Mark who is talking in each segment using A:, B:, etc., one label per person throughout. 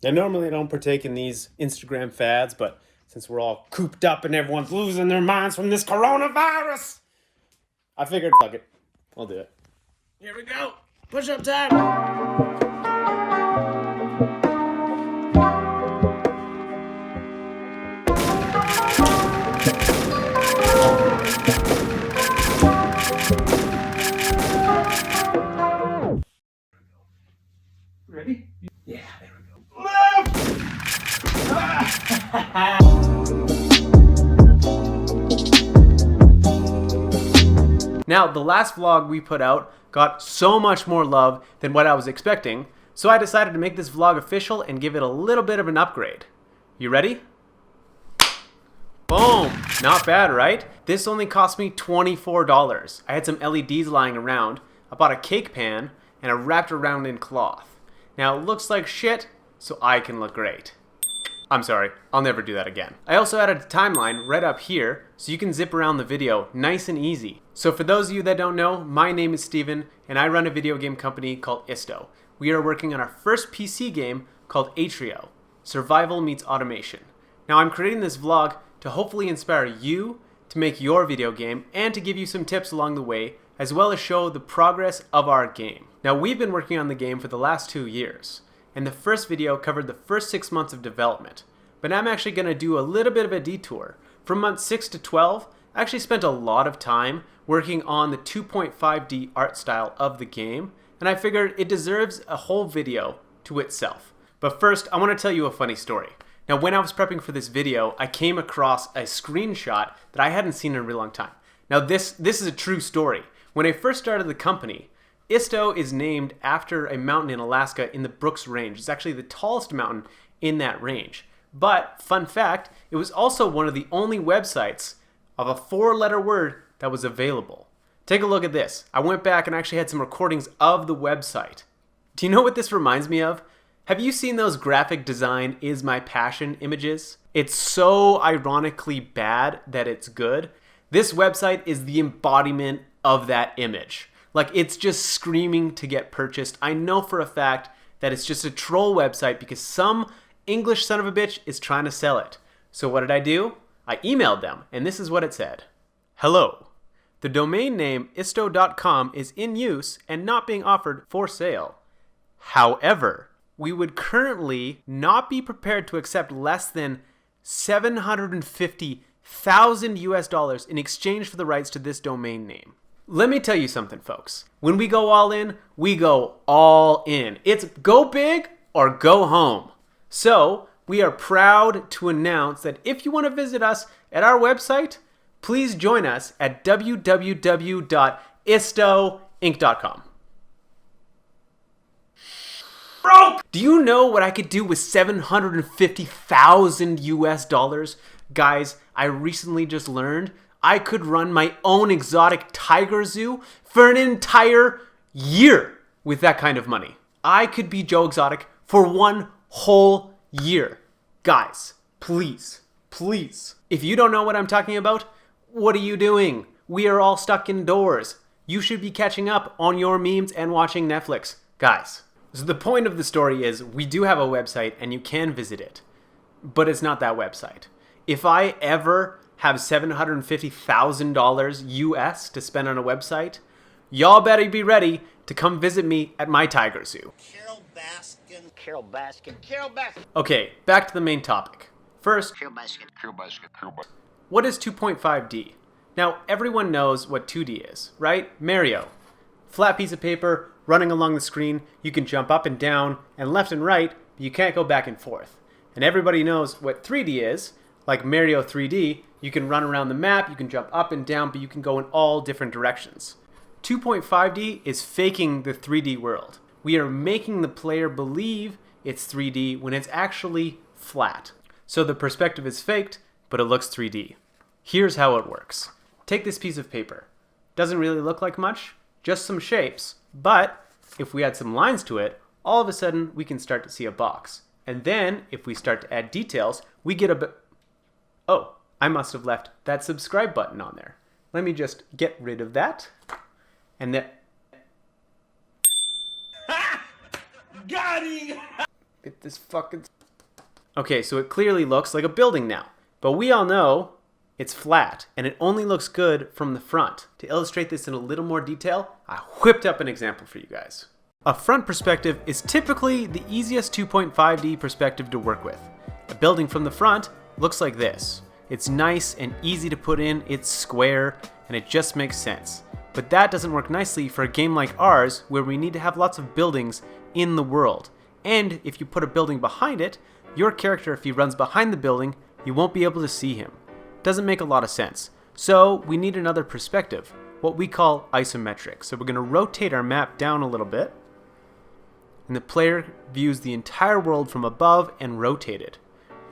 A: Now, normally I don't partake in these Instagram fads, but since we're all cooped up and everyone's losing their minds from this coronavirus, I figured, fuck it, I'll do it. Here we go. Push-up time. Ready? Yeah, there we go. Now, the last vlog we put out got so much more love than what I was expecting, so I decided to make this vlog official and give it a little bit of an upgrade. You ready? Boom! Not bad, right? This only cost me $24. I had some LEDs lying around, I bought a cake pan, and I wrapped it around in cloth. Now it looks like shit, so I can look great. I'm sorry, I'll never do that again. I also added a timeline right up here, so you can zip around the video nice and easy. So for those of you that don't know, my name is Steven, and I run a video game company called Isto. We are working on our first PC game called ATRIO, Survival Meets Automation. Now I'm creating this vlog to hopefully inspire you to make your video game and to give you some tips along the way, as well as show the progress of our game. Now we've been working on the game for the last 2 years, and the first video covered the first 6 months of development. But I'm actually going to do a little bit of a detour. From month 6 to 12, I actually spent a lot of time working on the 2.5D art style of the game, and I figured it deserves a whole video to itself. But first, I want to tell you a funny story. Now when I was prepping for this video, I came across a screenshot that I hadn't seen in a really long time. Now this is a true story. When I first started the company, Isto is named after a mountain in Alaska in the Brooks Range. It's actually the tallest mountain in that range. But, fun fact, it was also one of the only websites of a 4-letter word that was available. Take a look at this. I went back and actually had some recordings of the website. Do you know what this reminds me of? Have you seen those graphic design is my passion images? It's so ironically bad that it's good. This website is the embodiment of that image. Like, it's just screaming to get purchased. I know for a fact that it's just a troll website because some English son of a bitch is trying to sell it. So what did I do? I emailed them, and this is what it said. Hello. The domain name isto.com is in use and not being offered for sale. However, we would currently not be prepared to accept less than $750,000 US in exchange for the rights to this domain name. Let me tell you something, folks. When we go all in, we go all in. It's go big or go home. So, we are proud to announce that if you want to visit us at our website, please join us at www.istoinc.com. Broke! Do you know what I could do with $750,000 US? Guys, I recently just learned I could run my own exotic tiger zoo for an entire year with that kind of money. I could be Joe Exotic for one whole year. Guys, please, please. If you don't know what I'm talking about, what are you doing? We are all stuck indoors. You should be catching up on your memes and watching Netflix. Guys, so the point of the story is we do have a website and you can visit it, but it's not that website. If I ever have $750,000 US to spend on a website, y'all better be ready to come visit me at my tiger zoo.
B: Carol Baskin.
A: Okay, back to the main topic. First,
B: Carol Baskin.
A: what is 2.5D? Now, everyone knows what 2D is, right? Mario. Flat piece of paper running along the screen. You can jump up and down and left and right, but you can't go back and forth. And everybody knows what 3D is. Like Mario 3D, you can run around the map, you can jump up and down, but you can go in all different directions. 2.5D is faking the 3D world. We are making the player believe it's 3D when it's actually flat. So the perspective is faked, but it looks 3D. Here's how it works. Take this piece of paper. Doesn't really look like much, just some shapes, but if we add some lines to it, all of a sudden we can start to see a box. And then, if we start to add details, we get a bit... Oh, I must have left that subscribe button on there. Let me just get rid of that. And that... Got him! Get this fucking... Okay, so it clearly looks like a building now. But we all know it's flat, and it only looks good from the front. To illustrate this in a little more detail, I whipped up an example for you guys. A front perspective is typically the easiest 2.5D perspective to work with. A building from the front looks like this. It's nice and easy to put in, it's square, and it just makes sense. But that doesn't work nicely for a game like ours, where we need to have lots of buildings in the world. And if you put a building behind it, your character, if he runs behind the building, you won't be able to see him. Doesn't make a lot of sense. So we need another perspective, what we call isometric. So we're going to rotate our map down a little bit, and the player views the entire world from above and rotated.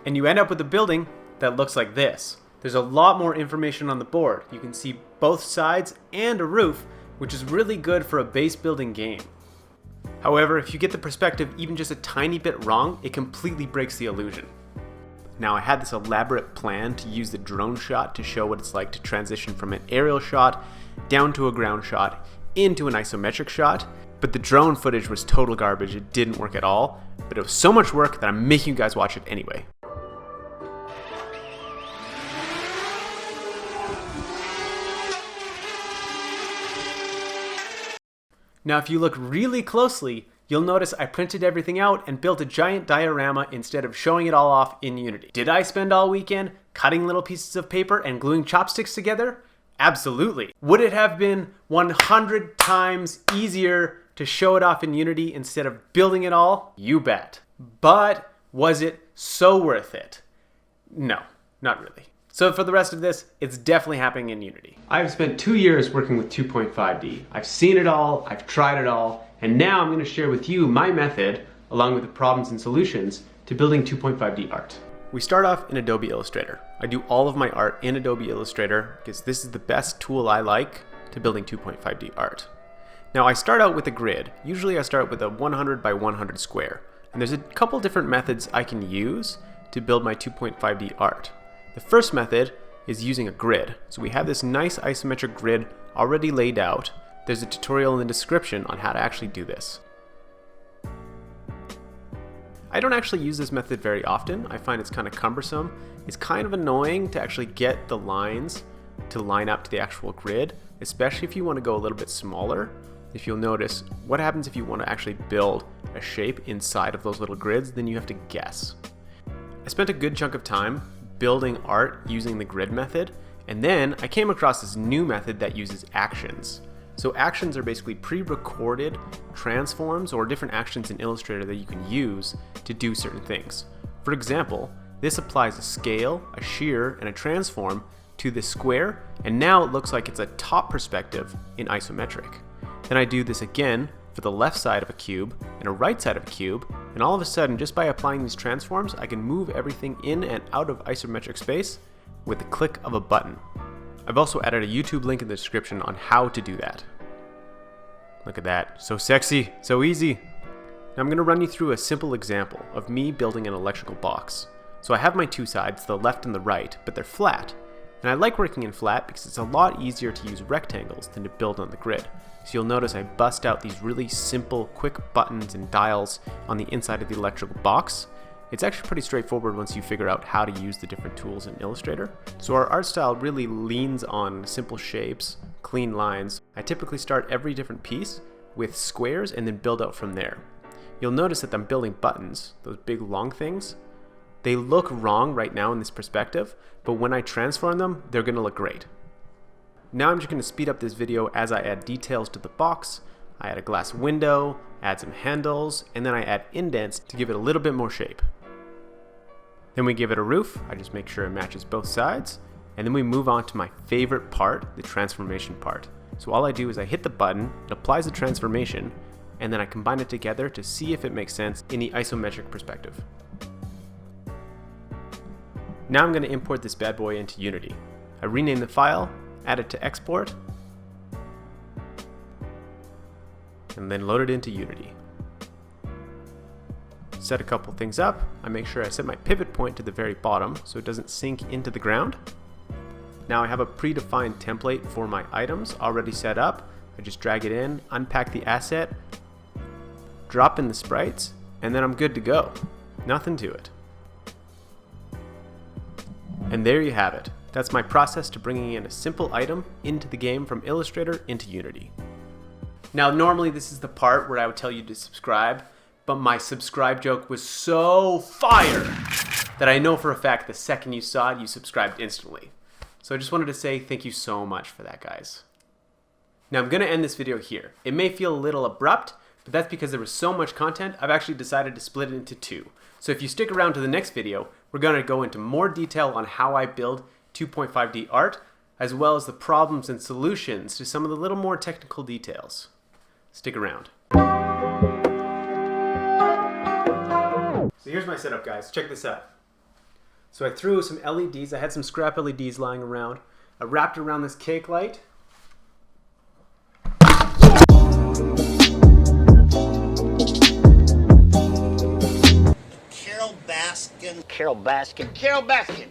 A: And you end up with a building that looks like this. There's a lot more information on the board. You can see both sides and a roof, which is really good for a base building game. However, if you get the perspective even just a tiny bit wrong, it completely breaks the illusion. Now, I had this elaborate plan to use the drone shot to show what it's like to transition from an aerial shot down to a ground shot into an isometric shot, but the drone footage was total garbage. It didn't work at all, but it was so much work that I'm making you guys watch it anyway. Now, if you look really closely, you'll notice I printed everything out and built a giant diorama instead of showing it all off in Unity. Did I spend all weekend cutting little pieces of paper and gluing chopsticks together? Absolutely. Would it have been 100 times easier to show it off in Unity instead of building it all? You bet. But was it so worth it? No, not really. So for the rest of this, it's definitely happening in Unity. I've spent 2 years working with 2.5D. I've seen it all, I've tried it all, and now I'm going to share with you my method, along with the problems and solutions, to building 2.5D art. We start off in Adobe Illustrator. I do all of my art in Adobe Illustrator because this is the best tool I like to building 2.5D art. Now I start out with a grid. Usually I start with a 100 by 100 square. And there's a couple different methods I can use to build my 2.5D art. The first method is using a grid. So we have this nice isometric grid already laid out. There's a tutorial in the description on how to actually do this. I don't actually use this method very often. I find it's kind of cumbersome. It's kind of annoying to actually get the lines to line up to the actual grid, especially if you want to go a little bit smaller. If you'll notice, what happens if you want to actually build a shape inside of those little grids, then you have to guess. I spent a good chunk of time building art using the grid method, and then I came across this new method that uses actions. So actions are basically pre-recorded transforms or different actions in Illustrator that you can use to do certain things. For example, this applies a scale, a shear, and a transform to this square, and now it looks like it's a top perspective in isometric. Then I do this again for the left side of a cube and a right side of a cube, and all of a sudden, just by applying these transforms, I can move everything in and out of isometric space with the click of a button. I've also added a YouTube link in the description on how to do that. Look at that, so sexy, so easy. Now I'm going to run you through a simple example of me building an electrical box. So I have my two sides, the left and the right, but they're flat. And I like working in flat because it's a lot easier to use rectangles than to build on the grid. So you'll notice I bust out these really simple, quick buttons and dials on the inside of the electrical box. It's actually pretty straightforward once you figure out how to use the different tools in Illustrator. So our art style really leans on simple shapes, clean lines. I typically start every different piece with squares and then build out from there. You'll notice that I'm building buttons, those big long things. They look wrong right now in this perspective, but when I transform them, they're going to look great. Now I'm just going to speed up this video as I add details to the box. I add a glass window, add some handles, and then I add indents to give it a little bit more shape. Then we give it a roof. I just make sure it matches both sides. And then we move on to my favorite part, the transformation part. So all I do is I hit the button, it applies the transformation, and then I combine it together to see if it makes sense in the isometric perspective. Now I'm going to import this bad boy into Unity. I rename the file, add it to export, and then load it into Unity. Set a couple things up. I make sure I set my pivot point to the very bottom so it doesn't sink into the ground. Now I have a predefined template for my items already set up. I just drag it in, unpack the asset, drop in the sprites, and then I'm good to go. Nothing to it. And there you have it. That's my process to bringing in a simple item into the game from Illustrator into Unity. Now, normally this is the part where I would tell you to subscribe, but my subscribe joke was so fire that I know for a fact the second you saw it, you subscribed instantly. So I just wanted to say thank you so much for that, guys. Now I'm going to end this video here. It may feel a little abrupt, but that's because there was so much content, I've actually decided to split it into two. So if you stick around to the next video, we're going to go into more detail on how I build 2.5D art, as well as the problems and solutions to some of the little more technical details. Stick around. So here's my setup, guys. Check this out. So I threw some LEDs. I had some scrap LEDs lying around. I wrapped around this cake light.
B: Carol Baskin.